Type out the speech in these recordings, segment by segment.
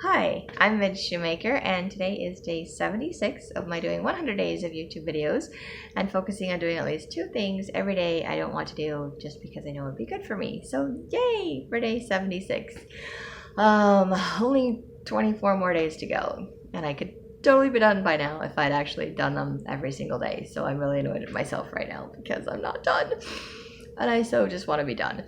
Hi, I'm Midge Shoemaker, and today is day 76 of my doing 100 days of YouTube videos and focusing on doing at least 2 things every day I don't want to do just because I know it would be good for me. So yay for day 76. Only 24 more days to go, and I could totally be done by now if I'd actually done them every single day. So I'm really annoyed at myself right now because I'm not done. And I so just want to be done.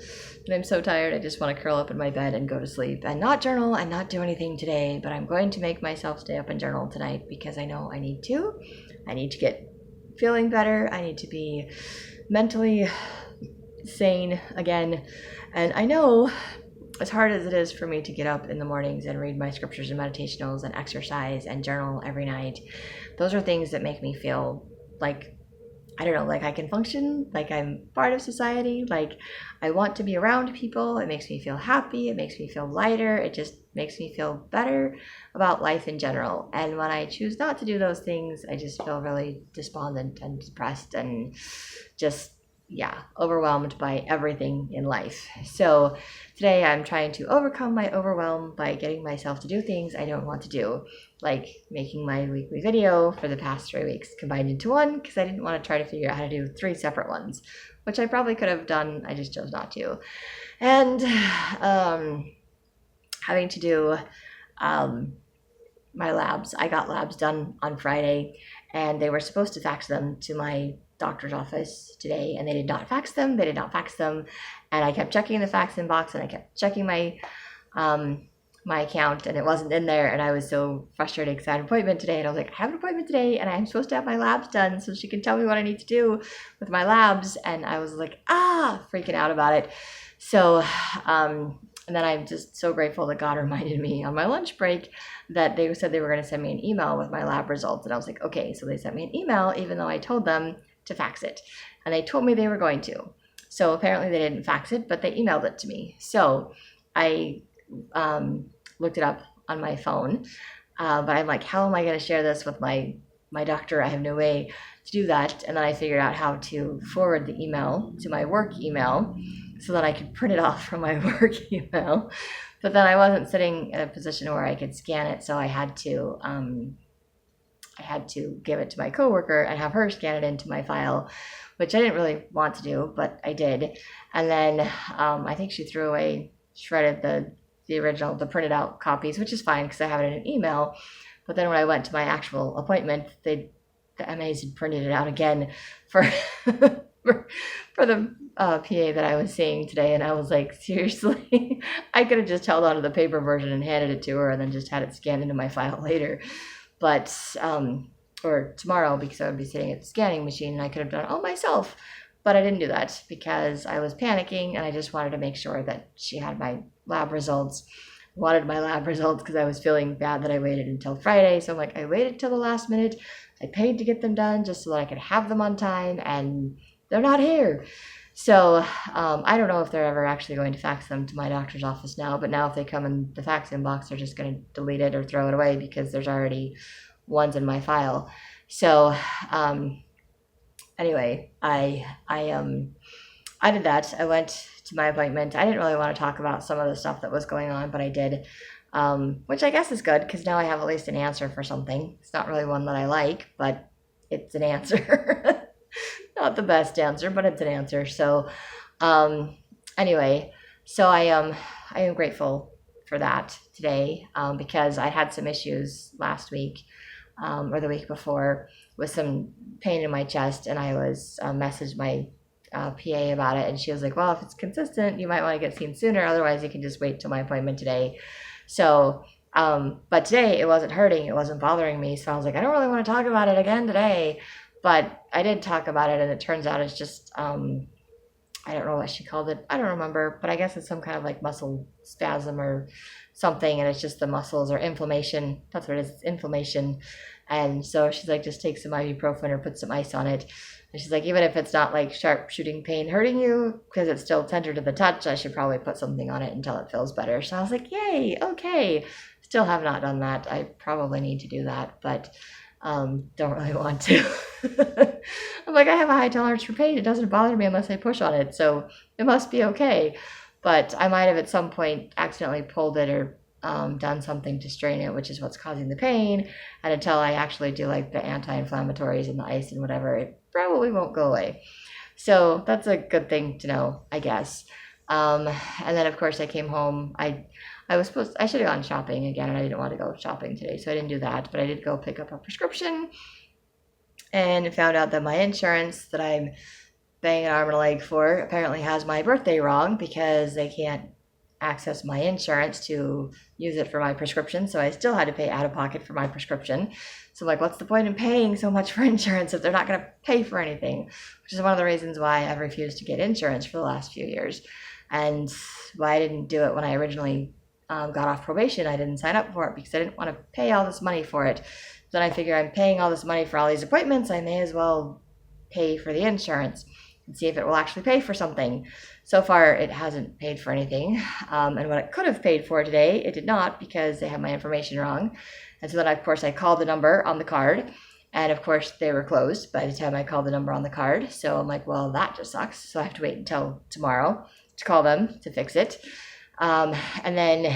And I'm so tired, I just want to curl up in my bed and go to sleep and not journal and not do anything today. But I'm going to make myself stay up and journal tonight because I know I need to. I need to get feeling better. I need to be mentally sane again. And I know, as hard as it is for me to get up in the mornings and read my scriptures and meditationals and exercise and journal every night, those are things that make me feel like, I don't know, like I can function, like I'm part of society, like I want to be around people. It makes me feel happy. It makes me feel lighter. It just makes me feel better about life in general. And when I choose not to do those things, I just feel really despondent and depressed and just, overwhelmed by everything in life. So today I'm trying to overcome my overwhelm by getting myself to do things I don't want to do, like making my weekly video for the past 3 weeks combined into one because I didn't want to try to figure out how to do 3 separate ones, which I probably could have done. I just chose not to. And having to do my labs. I got labs done on Friday, and they were supposed to fax them to my doctor's office today, and they did not fax them. And I kept checking the fax inbox, and I kept checking my my account, and it wasn't in there. And I was so frustrated because I had an appointment today, and I was like, I have an appointment today, and I'm supposed to have my labs done so she can tell me what I need to do with my labs. And I was like, freaking out about it. So and then I'm just so grateful that God reminded me on my lunch break that they said they were going to send me an email with my lab results. And I was like, okay, so they sent me an email even though I told them to fax it. And they told me they were going to. So apparently they didn't fax it, but they emailed it to me. So I looked it up on my phone. But I'm like, how am I going to share this with my doctor? I have no way to do that. And then I figured out how to forward the email to my work email so that I could print it off from my work email. But then I wasn't sitting in a position where I could scan it, so I had to give it to my coworker and have her scan it into my file, which I didn't really want to do, but I did. And then I think she shredded the original, the printed out copies, which is fine because I have it in an email. But then when I went to my actual appointment, the MAs had printed it out again for for the PA that I was seeing today, and I was like, seriously? I could have just held on to the paper version and handed it to her and then just had it scanned into my file later. But or tomorrow, because I would be sitting at the scanning machine and I could have done it all myself. But I didn't do that because I was panicking and I just wanted to make sure that she had my lab results. Wanted my lab results because I was feeling bad that I waited until Friday. So I'm like, I waited till the last minute. I paid to get them done just so that I could have them on time, and they're not here. So I don't know if they're ever actually going to fax them to my doctor's office now, but now if they come in the fax inbox, they're just going to delete it or throw it away because there's already ones in my file. So anyway, I did that. I went to my appointment. I didn't really want to talk about some of the stuff that was going on, but I did, which I guess is good because now I have at least an answer for something. It's not really one that I like, but it's an answer. Not the best answer, but it's an answer. So anyway, so I am grateful for that today because I had some issues last week or the week before with some pain in my chest, and I was messaged my PA about it, and she was like, well, if it's consistent, you might want to get seen sooner. Otherwise, you can just wait till my appointment today. So, but today it wasn't hurting. It wasn't bothering me. So I was like, I don't really want to talk about it again today. But I did talk about it, and it turns out it's just, I don't know what she called it. I don't remember, but I guess it's some kind of like muscle spasm or something, and it's just the muscles or inflammation. That's what it is, it's inflammation. And so she's like, just take some ibuprofen or put some ice on it. And she's like, even if it's not like sharp shooting pain hurting you, because it's still tender to the touch, I should probably put something on it until it feels better. So I was like, yay, okay. Still have not done that. I probably need to do that, but don't really want to. I'm like, I have a high tolerance for pain. It doesn't bother me unless I push on it, so it must be okay. But I might have at some point accidentally pulled it or done something to strain it, which is what's causing the pain. And until I actually do like the anti-inflammatories and the ice and whatever, it probably won't go away. So that's a good thing to know, I guess. And then of course I came home. I should have gone shopping again, and I didn't want to go shopping today, so I didn't do that. But I did go pick up a prescription and found out that my insurance that I'm paying an arm and a leg for apparently has my birthday wrong, because they can't access my insurance to use it for my prescription. So I still had to pay out of pocket for my prescription. So I'm like, what's the point in paying so much for insurance if they're not going to pay for anything? Which is one of the reasons why I've refused to get insurance for the last few years, and why I didn't do it when I originally got off probation. I didn't sign up for it because I didn't want to pay all this money for it. Then I figure I'm paying all this money for all these appointments, I may as well pay for the insurance and see if it will actually pay for something. So far, it hasn't paid for anything. And what it could have paid for today, it did not, because they have my information wrong. And so then, of course, I called the number on the card. And of course, they were closed by the time I called the number on the card. So I'm like, well, that just sucks. So I have to wait until tomorrow to call them to fix it. And then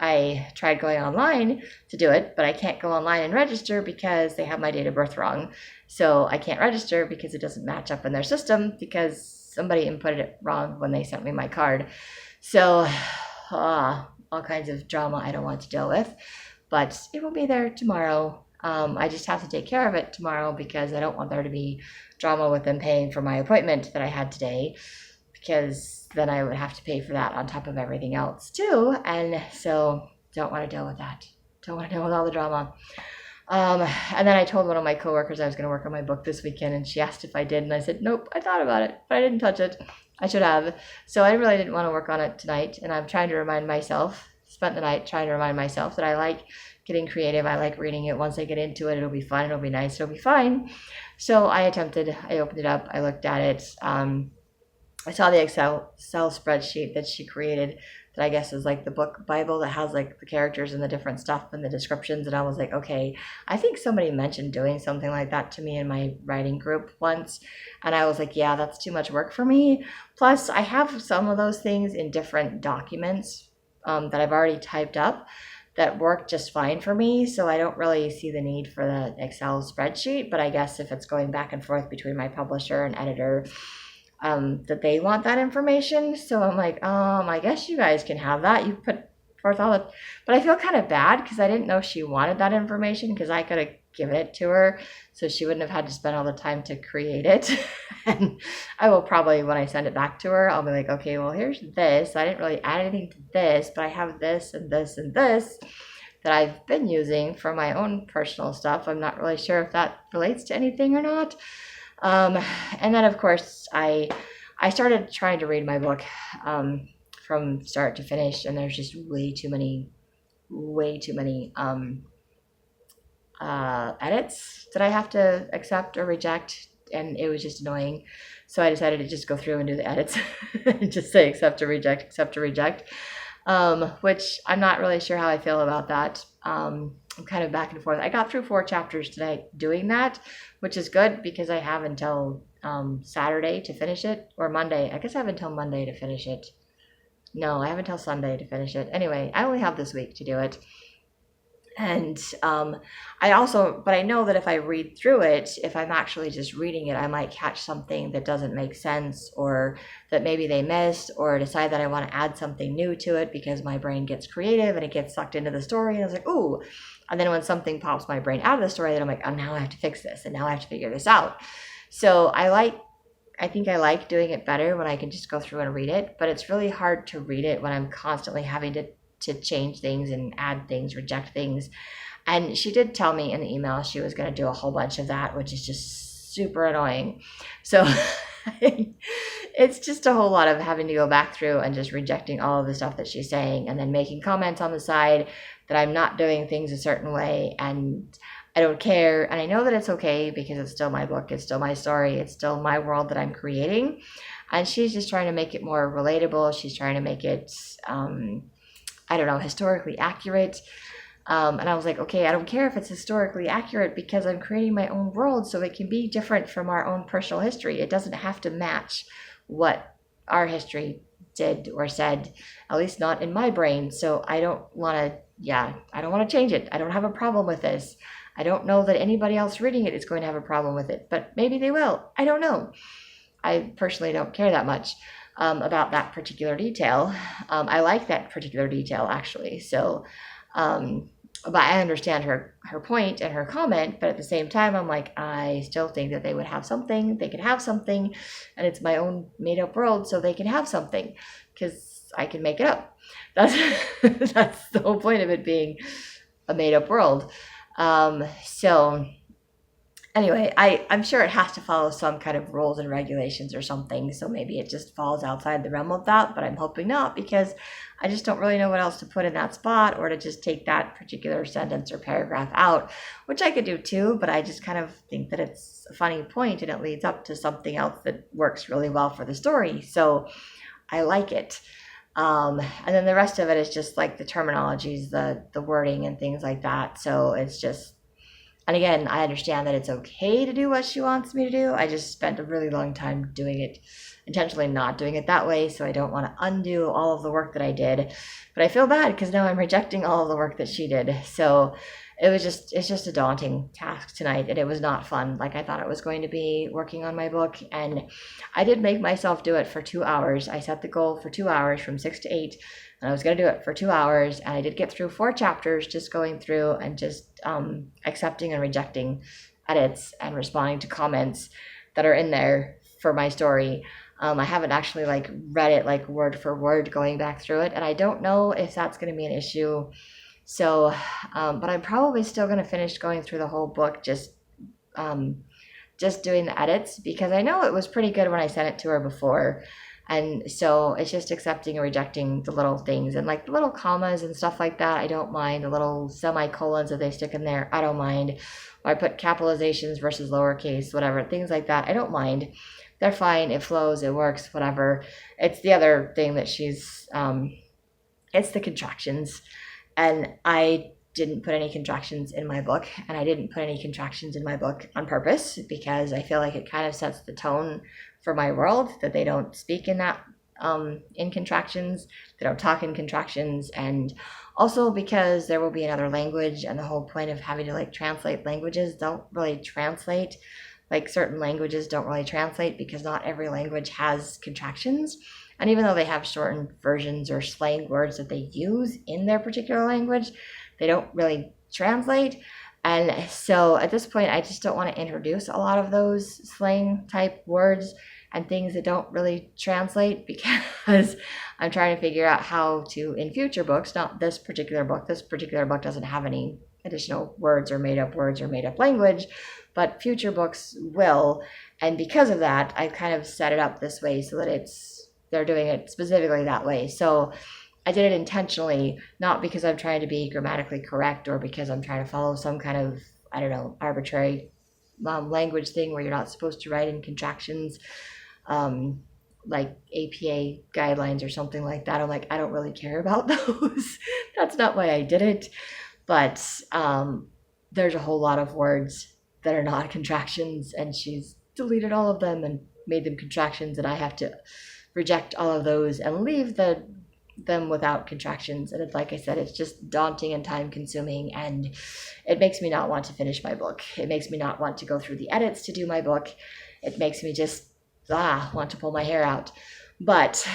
I tried going online to do it, but I can't go online and register because they have my date of birth wrong. So I can't register because it doesn't match up in their system, because somebody inputted it wrong when they sent me my card. So all kinds of drama I don't want to deal with, but it will be there tomorrow. I just have to take care of it tomorrow, because I don't want there to be drama with them paying for my appointment that I had today, because then I would have to pay for that on top of everything else too. And so don't want to deal with that. Don't want to deal with all the drama. And then I told one of my coworkers I was going to work on my book this weekend, and she asked if I did, and I said, nope, I thought about it, but I didn't touch it. I should have. So I really didn't want to work on it tonight, and I'm trying to remind myself, spent the night trying to remind myself that I like getting creative. I like reading it. Once I get into it, it'll be fun, it'll be nice, it'll be fine. So I opened it up, I looked at it. I saw the Excel spreadsheet that she created, that I guess is like the book Bible, that has like the characters and the different stuff and the descriptions. And I was like, okay, I think somebody mentioned doing something like that to me in my writing group once. And I was like, yeah, that's too much work for me. Plus, I have some of those things in different documents that I've already typed up that work just fine for me. So I don't really see the need for the Excel spreadsheet. But I guess if it's going back and forth between my publisher and editor, that they want that information. So I'm like, I guess you guys can have that. You put forth all the, but I feel kind of bad because I didn't know she wanted that information, because I could have given it to her, so she wouldn't have had to spend all the time to create it. And I will probably, when I send it back to her, I'll be like, okay, well, here's this. I didn't really add anything to this, but I have this and this and this that I've been using for my own personal stuff. I'm not really sure if that relates to anything or not. And then of course I started trying to read my book from start to finish, and there's just way too many edits that I have to accept or reject, and it was just annoying. So I decided to just go through and do the edits and just say accept or reject, which I'm not really sure how I feel about that. I'm kind of back and forth. I got through 4 chapters today doing that, which is good, because I have until Saturday to finish it, or Monday. I guess I have until Monday to finish it. No, I have until Sunday to finish it. Anyway, I only have this week to do it. And but I know that if I read through it, if I'm actually just reading it, I might catch something that doesn't make sense, or that maybe they missed, or decide that I want to add something new to it, because my brain gets creative and it gets sucked into the story. And I was like, ooh. And then when something pops my brain out of the story, then I'm like, oh, now I have to fix this, and now I have to figure this out. So I think I like doing it better when I can just go through and read it, but it's really hard to read it when I'm constantly having to change things and add things, reject things. And she did tell me in the email she was going to do a whole bunch of that, which is just super annoying. So it's just a whole lot of having to go back through and just rejecting all of the stuff that she's saying, and then making comments on the side that I'm not doing things a certain way, and I don't care. And I know that it's okay, because it's still my book, it's still my story, it's still my world that I'm creating. And she's just trying to make it more relatable. She's trying to make it historically accurate. And I was like, okay, I don't care if it's historically accurate, because I'm creating my own world, so it can be different from our own personal history. It doesn't have to match what our history did or said, at least not in my brain. So I don't want to yeah, I don't want to change it. I don't have a problem with this. I don't know that anybody else reading it is going to have a problem with it, but maybe they will. I don't know. I personally don't care that much about that particular detail. I like that particular detail actually. So, but I understand her point and her comment. But at the same time, I'm like, I still think that they would have something. They could have something, and it's my own made up world, so they can have something because I can make it up. That's that's the whole point of it being a made up world. So anyway, I'm sure it has to follow some kind of rules and regulations or something. So maybe it just falls outside the realm of that, but I'm hoping not because I just don't really know what else to put in that spot or to just take that particular sentence or paragraph out, which I could do too, but I just kind of think that it's a funny point and it leads up to something else that works really well for the story. So I like it. And then the rest of it is just like the terminologies, the wording and things like that. So it's just, and again, I understand that it's okay to do what she wants me to do. I just spent a really long time doing it, intentionally not doing it that way. So I don't want to undo all of the work that I did. But I feel bad because now I'm rejecting all of the work that she did. So it's just a daunting task tonight. And it was not fun like I thought it was going to be working on my book. And I did make myself do it for 2 hours. I set the goal for 2 hours from 6 to 8. And I was going to do it for 2 hours. And I did get through 4 chapters, just going through and just accepting and rejecting edits and responding to comments that are in there for my story. I haven't actually like read it like word for word going back through it. And I don't know if that's going to be an issue. So, but I'm probably still going to finish going through the whole book, just doing the edits because I know it was pretty good when I sent it to her before. And so it's just accepting and rejecting the little things and like the little commas and stuff like that. I don't mind the little semicolons that they stick in there. I don't mind. Or I put capitalizations versus lowercase, whatever, things like that. I don't mind. They're fine. It flows. It works. Whatever. It's the other thing that it's the contractions. And I didn't put any contractions in my book, and I didn't put any contractions in my book on purpose because I feel like it kind of sets the tone for my world that they don't speak in that in contractions, they don't talk in contractions, and also because there will be another language, and the whole point of having to like translate languages don't really translate. Like certain languages don't really translate because not every language has contractions. And even though they have shortened versions or slang words that they use in their particular language, they don't really translate. And so at this point, I just don't want to introduce a lot of those slang type words and things that don't really translate because I'm trying to figure out how to, in future books, not this particular book. This particular book doesn't have any additional words or made up language, but future books will. And because of that, I've kind of set it up this way so that they're doing it specifically that way. So I did it intentionally, not because I'm trying to be grammatically correct or because I'm trying to follow some kind of, I don't know, arbitrary language thing where you're not supposed to write in contractions, like APA guidelines or something like that. I'm like, I don't really care about those. That's not why I did it. But there's a whole lot of words that are not contractions, and she's deleted all of them and made them contractions, and I have to reject all of those and leave them without contractions. And it's like I said, it's just daunting and time consuming, and it makes me not want to finish my book. It makes me not want to go through the edits to do my book. It makes me just want to pull my hair out. But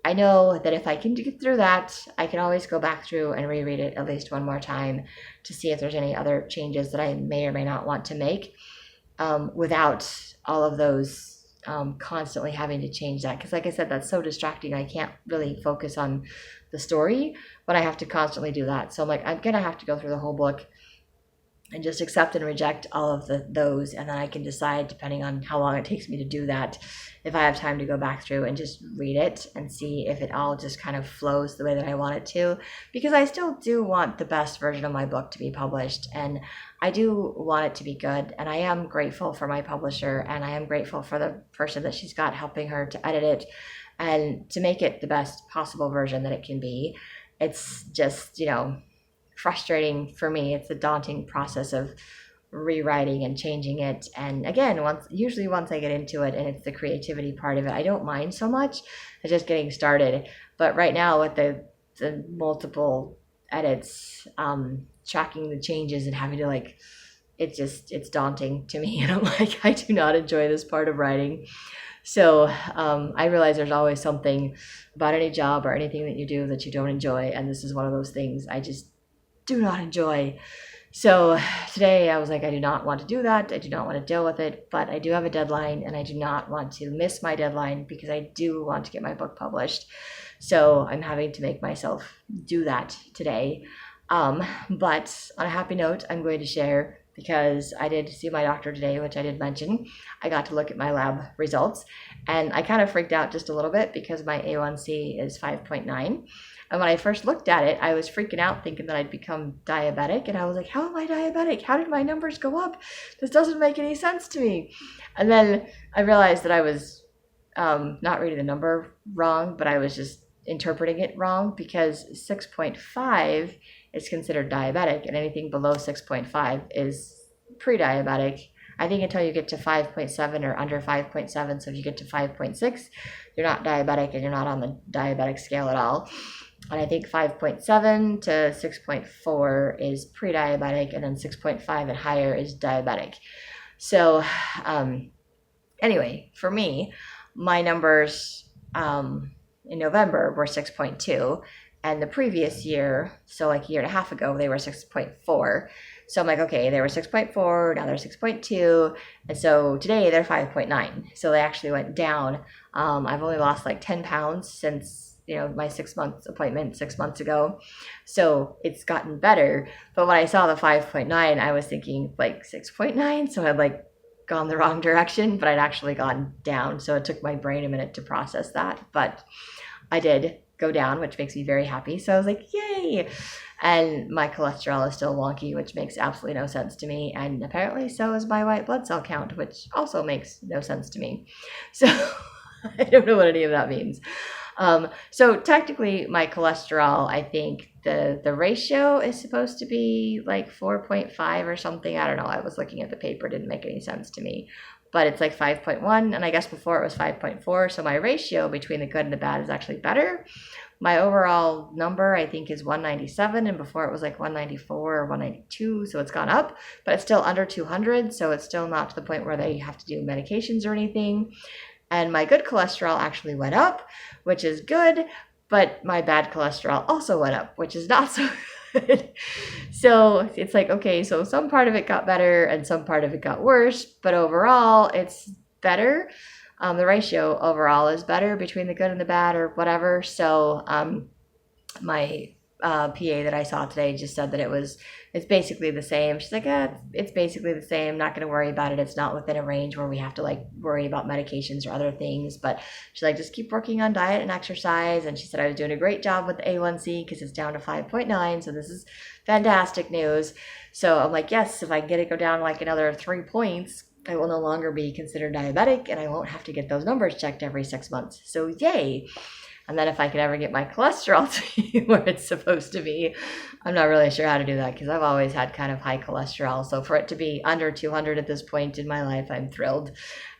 I know that if I can get through that, I can always go back through and reread it at least one more time to see if there's any other changes that I may or may not want to make without all of those constantly having to change that. Because like I said, that's so distracting. I can't really focus on the story, but I have to constantly do that. So I'm like, I'm going to have to go through the whole book and just accept and reject all of those. And then I can decide, depending on how long it takes me to do that, if I have time to go back through and just read it and see if it all just kind of flows the way that I want it to. Because I still do want the best version of my book to be published. And I do want it to be good. And I am grateful for my publisher. And I am grateful for the person that she's got helping her to edit it and to make it the best possible version that it can be. It's just, frustrating for me. It's a daunting process of rewriting and changing it. And again, usually once I get into it and it's the creativity part of it, I don't mind so much. It's just getting started. But right now with the multiple edits, tracking the changes and having to like, it's daunting to me. And I'm like, I do not enjoy this part of writing. So I realize there's always something about any job or anything that you do that you don't enjoy. And this is one of those things I just do not enjoy. So today I was like, I do not want to do that. I do not want to deal with it, but I do have a deadline and I do not want to miss my deadline because I do want to get my book published. So I'm having to make myself do that today. But on a happy note, I'm going to share, because I did see my doctor today, which I did mention. I got to look at my lab results and I kind of freaked out just a little bit because my A1C is 5.9. And when I first looked at it, I was freaking out thinking that I'd become diabetic. And I was like, how am I diabetic? How did my numbers go up? This doesn't make any sense to me. And then I realized that I was not reading the number wrong, but I was just interpreting it wrong, because 6.5 is considered diabetic and anything below 6.5 is pre-diabetic. I think until you get to 5.7 or under 5.7. So if you get to 5.6, you're not diabetic and you're not on the diabetic scale at all. And I think 5.7 to 6.4 is pre-diabetic, and then 6.5 and higher is diabetic. So anyway, for me, my numbers in November were 6.2, and the previous year, so like a year and a half ago, they were 6.4. So I'm like, okay, they were 6.4, now they're 6.2, and so today they're 5.9. So they actually went down. I've only lost like 10 pounds since my 6 months appointment 6 months ago. So it's gotten better. But when I saw the 5.9, I was thinking like 6.9. So I'd like gone the wrong direction, but I'd actually gone down. So it took my brain a minute to process that. But I did go down, which makes me very happy. So I was like, yay. And my cholesterol is still wonky, which makes absolutely no sense to me. And apparently so is my white blood cell count, which also makes no sense to me. So I don't know what any of that means. So technically my cholesterol, I think the ratio is supposed to be like 4.5 or something. I don't know. I was looking at the paper. It didn't make any sense to me, but it's like 5.1. And I guess before it was 5.4. So my ratio between the good and the bad is actually better. My overall number, I think, is 197. And before it was like 194 or 192. So it's gone up, but it's still under 200. So it's still not to the point where they have to do medications or anything. And my good cholesterol actually went up, which is good, but my bad cholesterol also went up, which is not so good. So it's like, okay, so some part of it got better and some part of it got worse, but overall it's better. The ratio overall is better between the good and the bad or whatever. So my PA that I saw today just said that it's basically the same. She's like, it's basically the same. Not going to worry about it. It's not within a range where we have to like worry about medications or other things. But she's like, just keep working on diet and exercise. And she said I was doing a great job with the A1C because it's down to 5.9. So this is fantastic news. So I'm like, yes, if I get it go down like another 3 points, I will no longer be considered diabetic and I won't have to get those numbers checked every 6 months. So yay. And then if I could ever get my cholesterol to where it's supposed to be, I'm not really sure how to do that because I've always had kind of high cholesterol. So for it to be under 200 at this point in my life, I'm thrilled.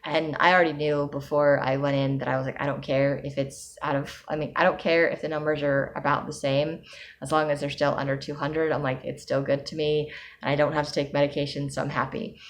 And I already knew before I went in that I was like, I don't care if it's I don't care if the numbers are about the same. As long as they're still under 200, I'm like, it's still good to me. And I don't have to take medication, so I'm happy.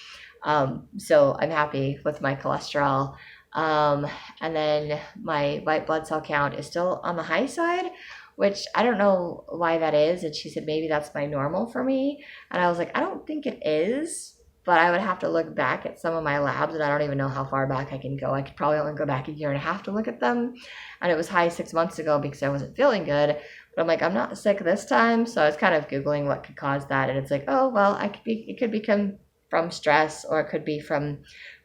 So I'm happy with my cholesterol. And then my white blood cell count is still on the high side, which I don't know why that is. And she said, maybe that's my normal for me. And I was like, I don't think it is, but I would have to look back at some of my labs and I don't even know how far back I can go. I could probably only go back a year and a half to look at them. And it was high 6 months ago because I wasn't feeling good, but I'm like, I'm not sick this time. So I was kind of Googling what could cause that. And it's like, oh, well, it could become from stress or it could be from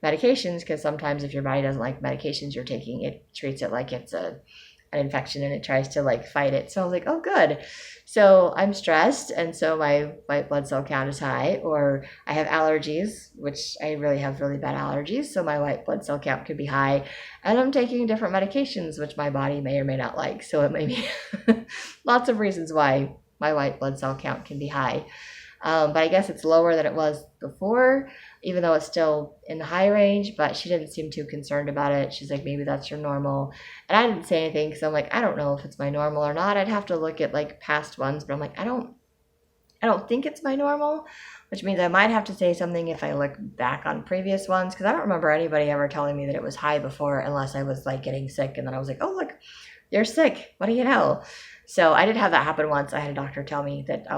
medications, because sometimes if your body doesn't like medications you're taking, it treats it like it's an infection and it tries to like fight it. So I was like, oh good. So I'm stressed and so my white blood cell count is high, or I have allergies, which I really have really bad allergies, so my white blood cell count could be high, and I'm taking different medications which my body may or may not like, so it may be lots of reasons why my white blood cell count can be high. But I guess it's lower than it was before, even though it's still in the high range. But she didn't seem too concerned about it. She's like, maybe that's your normal. And I didn't say anything because I'm like, I don't know if it's my normal or not. I'd have to look at like past ones, but I'm like, I don't think it's my normal, which means I might have to say something if I look back on previous ones, because I don't remember anybody ever telling me that it was high before, unless I was like getting sick and then I was like, oh look, you're sick, what do you know? So I did have that happen once. I had a doctor tell me that I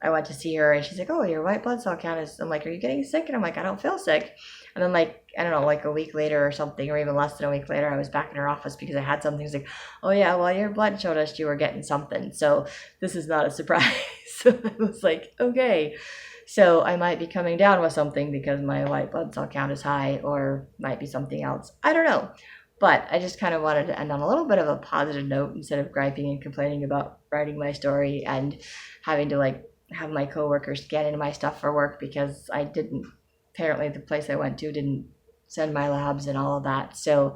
went to see her and she's like, oh, your white blood cell count is, I'm like, are you getting sick? And I'm like, I don't feel sick. And then like, I don't know, like a week later or something, or even less than a week later, I was back in her office because I had something. She's like, oh yeah, well, your blood showed us you were getting something. So this is not a surprise. So I was like, okay. So I might be coming down with something because my white blood cell count is high, or might be something else. I don't know. But I just kind of wanted to end on a little bit of a positive note instead of griping and complaining about writing my story and having to like have my coworkers scan into my stuff for work because I didn't, apparently the place I went to didn't send my labs and all of that. So,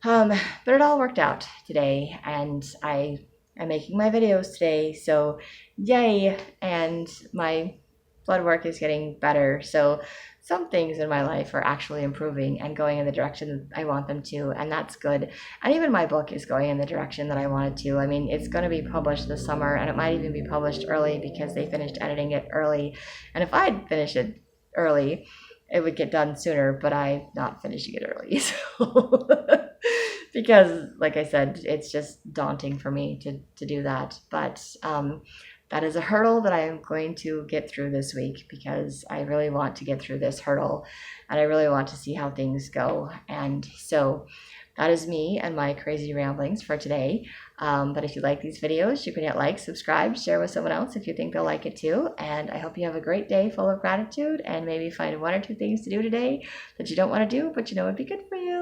but it all worked out today, and I am making my videos today. So yay. And my blood work is getting better. So some things in my life are actually improving and going in the direction I want them to, and that's good. And even my book is going in the direction that I want it to. I mean, it's going to be published this summer, and it might even be published early because they finished editing it early. And if I'd finished it early, it would get done sooner, but I'm not finishing it early. So because like I said, it's just daunting for me to do that. But that is a hurdle that I am going to get through this week because I really want to get through this hurdle and I really want to see how things go. And so that is me and my crazy ramblings for today. But if you like these videos, you can hit like, subscribe, share with someone else if you think they'll like it too. And I hope you have a great day full of gratitude and maybe find one or two things to do today that you don't want to do, but you know would be good for you.